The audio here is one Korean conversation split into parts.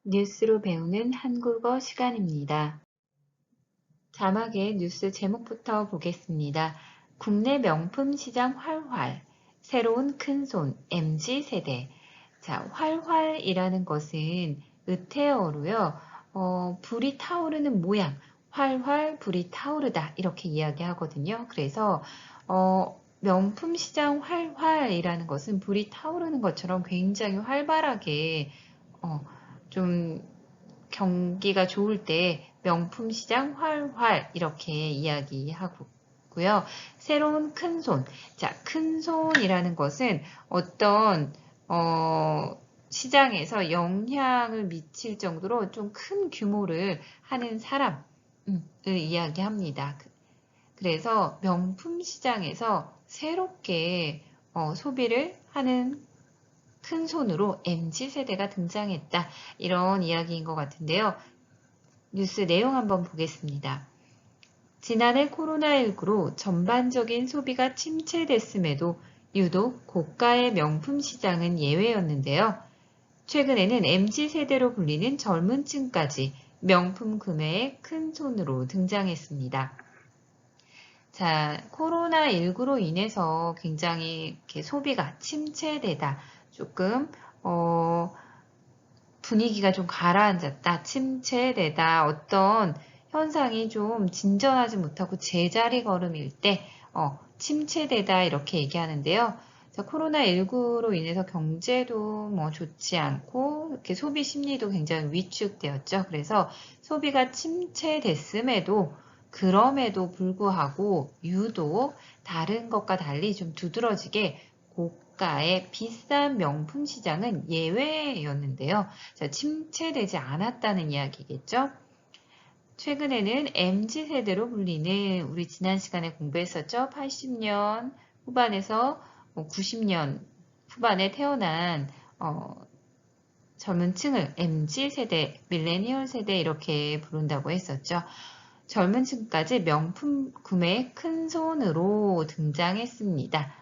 뉴스로 배우는 한국어 시간입니다. 자막의 뉴스 제목부터 보겠습니다. 국내 명품 시장 활활, 새로운 큰손, MZ세대. 자, 활활이라는 것은 의태어로요, 불이 타오르는 모양, 활활 불이 타오르다 이렇게 이야기하거든요. 그래서 명품 시장 활활이라는 것은 불이 타오르는 것처럼 굉장히 활발하게 어, 좀 경기가 좋을 때 명품 시장 활활 이렇게 이야기하고요. 새로운 큰손. 자, 큰손이라는 것은 어떤 시장에서 영향을 미칠 정도로 좀 큰 규모를 하는 사람을 이야기합니다. 그래서 명품 시장에서 새롭게 소비를 하는 큰 손으로 MZ세대가 등장했다. 이런 이야기인 것 같은데요. 뉴스 내용 한번 보겠습니다. 지난해 코로나19로 전반적인 소비가 침체됐음에도 유독 고가의 명품 시장은 예외였는데요. 최근에는 MZ세대로 불리는 젊은 층까지 명품 구매에 큰 손으로 등장했습니다. 자, 코로나19로 인해서 굉장히 이렇게 소비가 침체되다. 조금 분위기가 좀 가라앉았다, 침체되다, 어떤 현상이 좀 진전하지 못하고 제자리 걸음일 때 침체되다 이렇게 얘기하는데요. 코로나19로 인해서 경제도 뭐 좋지 않고 이렇게 소비 심리도 굉장히 위축되었죠. 그래서 소비가 침체됐음에도 그럼에도 불구하고 유독 다른 것과 달리 좀 두드러지게 고가의 비싼 명품 시장은 예외였는데요. 자, 침체되지 않았다는 이야기겠죠. 최근에는 MZ세대로 불리는 우리 지난 시간에 공부했었죠. 80년 후반에서 90년 후반에 태어난 젊은 층을 MZ세대, 밀레니얼 세대 이렇게 부른다고 했었죠. 젊은 층까지 명품 구매의 큰 손으로 등장했습니다.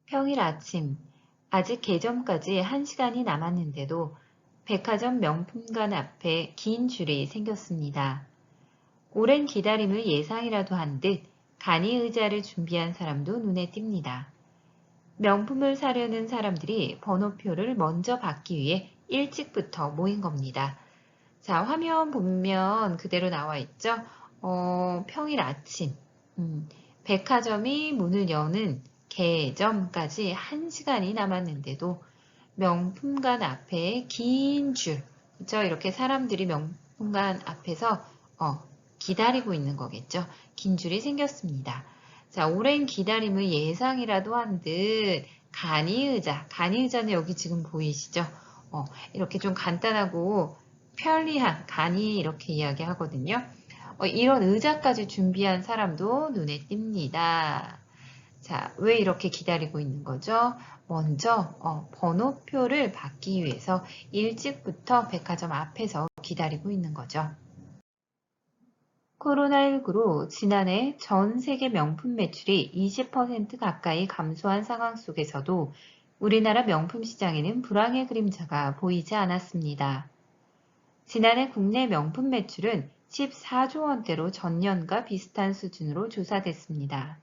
평일 아침, 아직 개점까지 1시간이 남았는데도 백화점 명품관 앞에 긴 줄이 생겼습니다. 오랜 기다림을 예상이라도 한 듯 간이 의자를 준비한 사람도 눈에 띕니다. 명품을 사려는 사람들이 번호표를 먼저 받기 위해 일찍부터 모인 겁니다. 자, 화면 보면 그대로 나와 있죠? 평일 아침, 백화점이 문을 여는 개점까지 1시간이 남았는데도 명품관 앞에 긴 줄, 그죠? 이렇게 사람들이 명품관 앞에서 기다리고 있는 거겠죠. 긴 줄이 생겼습니다. 자, 오랜 기다림을 예상이라도 한 듯 간이의자는 여기 지금 보이시죠? 이렇게 좀 간단하고 편리한 간이 이렇게 이야기하거든요. 이런 의자까지 준비한 사람도 눈에 띕니다. 자, 왜 이렇게 기다리고 있는 거죠? 먼저 번호표를 받기 위해서 일찍부터 백화점 앞에서 기다리고 있는 거죠. 코로나19로 지난해 전 세계 명품 매출이 20% 가까이 감소한 상황 속에서도 우리나라 명품 시장에는 불황의 그림자가 보이지 않았습니다. 지난해 국내 명품 매출은 14조 원대로 전년과 비슷한 수준으로 조사됐습니다.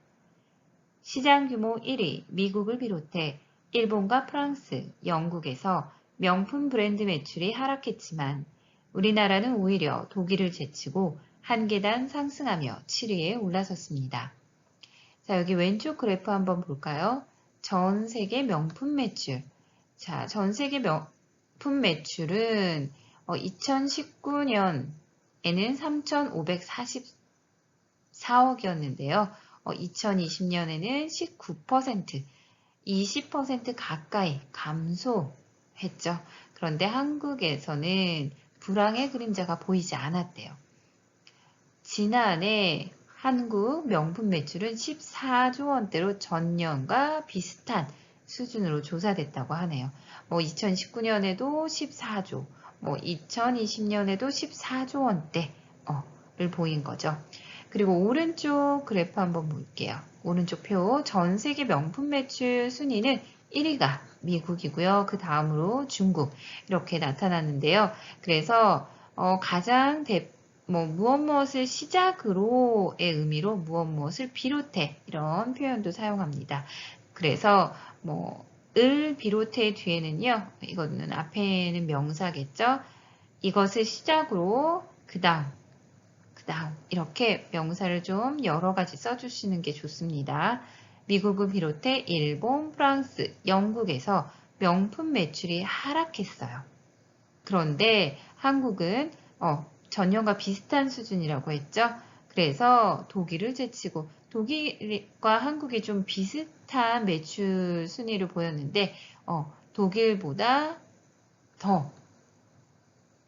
시장 규모 1위 미국을 비롯해 일본과 프랑스, 영국에서 명품 브랜드 매출이 하락했지만 우리나라는 오히려 독일을 제치고 한 계단 상승하며 7위에 올라섰습니다. 자, 여기 왼쪽 그래프 한번 볼까요? 전 세계 명품 매출. 자, 전 세계 명품 매출은 2019년에는 3,544억이었는데요. 2020년에는 19%, 20% 가까이 감소했죠. 그런데 한국에서는 불황의 그림자가 보이지 않았대요. 지난해 한국 명품 매출은 14조 원대로 전년과 비슷한 수준으로 조사됐다고 하네요. 2019년에도 14조, 2020년에도 14조 원대를 보인 거죠. 그리고 오른쪽 그래프 한번 볼게요. 오른쪽 표 전 세계 명품 매출 순위는 1위가 미국이고요. 그 다음으로 중국 이렇게 나타났는데요. 그래서 가장 무엇을 시작으로의 의미로 무엇을 비롯해 이런 표현도 사용합니다. 그래서 을 비롯해 뒤에는요. 이거는 앞에는 명사겠죠. 이것을 시작으로 그 다음 이렇게 명사를 좀 여러 가지 써주시는 게 좋습니다. 미국을 비롯해 일본, 프랑스, 영국에서 명품 매출이 하락했어요. 그런데 한국은 전년과 비슷한 수준이라고 했죠. 그래서 독일을 제치고 독일과 한국이 좀 비슷한 매출 순위를 보였는데 독일보다 더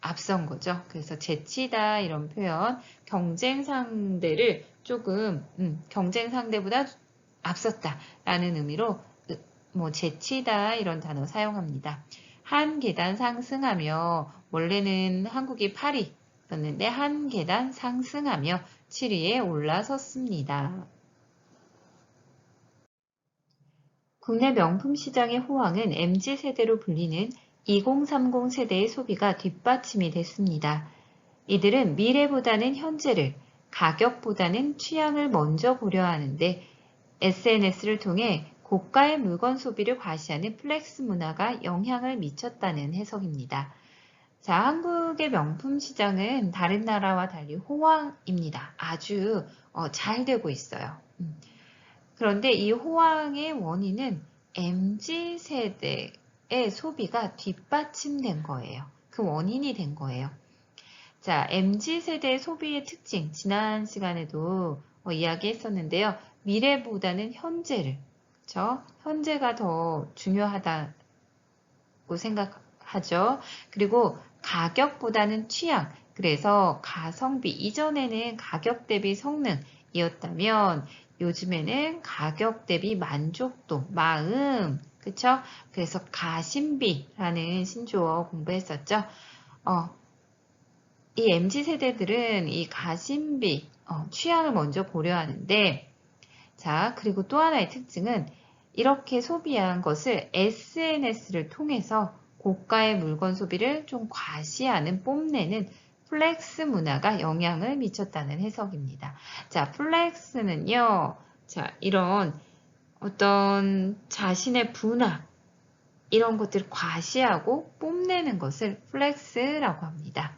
앞선 거죠. 그래서 제치다 이런 표현, 경쟁 상대를 조금 경쟁 상대보다 앞섰다라는 의미로 제치다 이런 단어 사용합니다. 한 계단 상승하며 원래는 한국이 8위였는데 한 계단 상승하며 7위에 올라섰습니다. 국내 명품 시장의 호황은 MZ세대로 불리는 2030 세대의 소비가 뒷받침이 됐습니다. 이들은 미래보다는 현재를, 가격보다는 취향을 먼저 고려하는데 SNS를 통해 고가의 물건 소비를 과시하는 플렉스 문화가 영향을 미쳤다는 해석입니다. 자, 한국의 명품 시장은 다른 나라와 달리 호황입니다. 아주 잘 되고 있어요. 그런데 이 호황의 원인은 MZ세대의 소비가 뒷받침된 거예요. 그 원인이 된 거예요. 자, MZ세대의 소비의 특징, 지난 시간에도 이야기했었는데요. 미래보다는 현재를, 그쵸? 현재가 더 중요하다고 생각하죠. 그리고 가격보다는 취향, 그래서 가성비, 이전에는 가격 대비 성능이었다면 요즘에는 가격 대비 만족도, 마음, 그쵸? 그래서 가심비라는 신조어 공부했었죠. 이 MZ세대들은 이 가심비, 취향을 먼저 고려하는데, 자, 그리고 또 하나의 특징은 이렇게 소비한 것을 SNS를 통해서 고가의 물건 소비를 좀 과시하는, 뽐내는 플렉스 문화가 영향을 미쳤다는 해석입니다. 자, 플렉스는요, 자, 이런 어떤 자신의 분화, 이런 것들을 과시하고 뽐내는 것을 플렉스라고 합니다.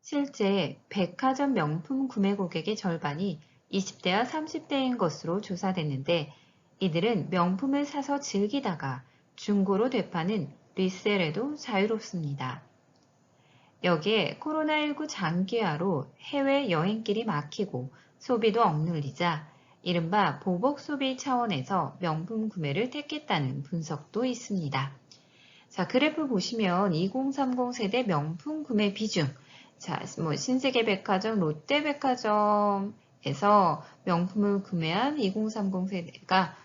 실제 백화점 명품 구매 고객의 절반이 20대와 30대인 것으로 조사됐는데 이들은 명품을 사서 즐기다가 중고로 되파는 리셀에도 자유롭습니다. 여기에 코로나19 장기화로 해외 여행길이 막히고 소비도 억눌리자 이른바 보복 소비 차원에서 명품 구매를 택했다는 분석도 있습니다. 자, 그래프 보시면 2030 세대 명품 구매 비중, 자, 신세계 백화점, 롯데백화점에서 명품을 구매한 2030 세대가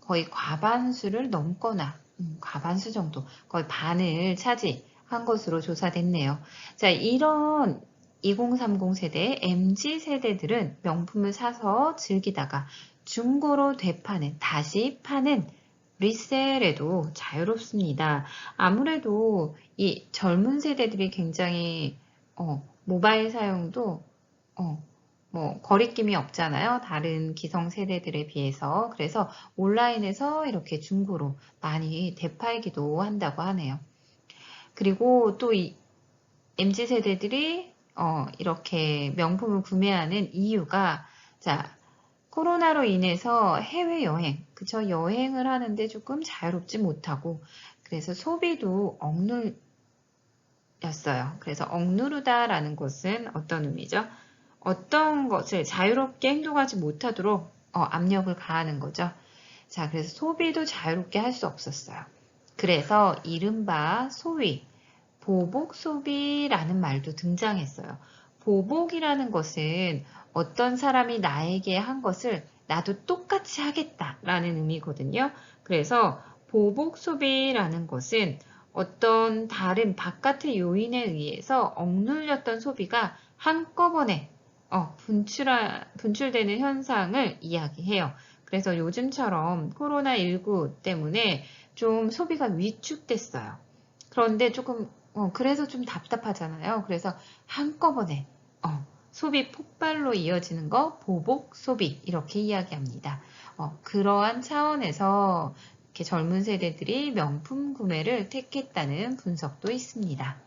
거의 과반수를 넘거나 과반수 정도, 거의 반을 차지한 것으로 조사됐네요. 자, 이런 2030 세대의 MZ 세대들은 명품을 사서 즐기다가 중고로 되파는, 다시 파는 리셀에도 자유롭습니다. 아무래도 이 젊은 세대들이 굉장히 모바일 사용도 거리낌이 없잖아요. 다른 기성 세대들에 비해서. 그래서 온라인에서 이렇게 중고로 많이 되팔기도 한다고 하네요. 그리고 또 이 MZ 세대들이 이렇게 명품을 구매하는 이유가 자, 코로나로 인해서 해외여행, 그쵸? 여행을 하는데 조금 자유롭지 못하고, 그래서 소비도 억눌렸어요. 그래서 억누르다라는 것은 어떤 의미죠? 어떤 것을 자유롭게 행동하지 못하도록 압력을 가하는 거죠. 자, 그래서 소비도 자유롭게 할 수 없었어요. 그래서 이른바 소위 보복 소비라는 말도 등장했어요. 보복이라는 것은 어떤 사람이 나에게 한 것을 나도 똑같이 하겠다라는 의미거든요. 그래서 보복 소비라는 것은 어떤 다른 바깥의 요인에 의해서 억눌렸던 소비가 한꺼번에 분출되는 현상을 이야기해요. 그래서 요즘처럼 코로나19 때문에 좀 소비가 위축됐어요. 그런데 그래서 좀 답답하잖아요. 그래서 한꺼번에, 소비 폭발로 이어지는 거 보복 소비 이렇게 이야기합니다. 그러한 차원에서 이렇게 젊은 세대들이 명품 구매를 택했다는 분석도 있습니다.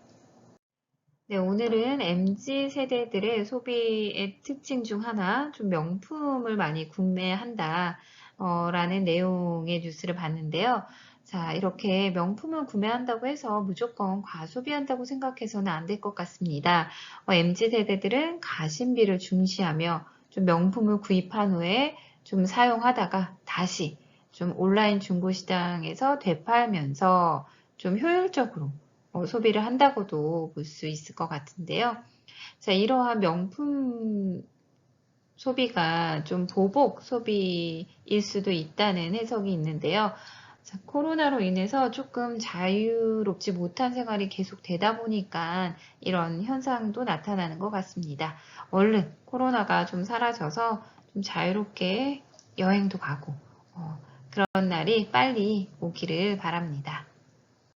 네, 오늘은 MZ 세대들의 소비의 특징 중 하나, 좀 명품을 많이 구매한다, 라는 내용의 뉴스를 봤는데요. 자, 이렇게 명품을 구매한다고 해서 무조건 과소비한다고 생각해서는 안 될 것 같습니다. MZ 세대들은 가심비를 중시하며 좀 명품을 구입한 후에 좀 사용하다가 다시 좀 온라인 중고시장에서 되팔면서 좀 효율적으로 소비를 한다고도 볼 수 있을 것 같은데요. 자, 이러한 명품 소비가 좀 보복 소비일 수도 있다는 해석이 있는데요. 자, 코로나로 인해서 조금 자유롭지 못한 생활이 계속 되다 보니까 이런 현상도 나타나는 것 같습니다. 얼른 코로나가 좀 사라져서 좀 자유롭게 여행도 가고 그런 날이 빨리 오기를 바랍니다.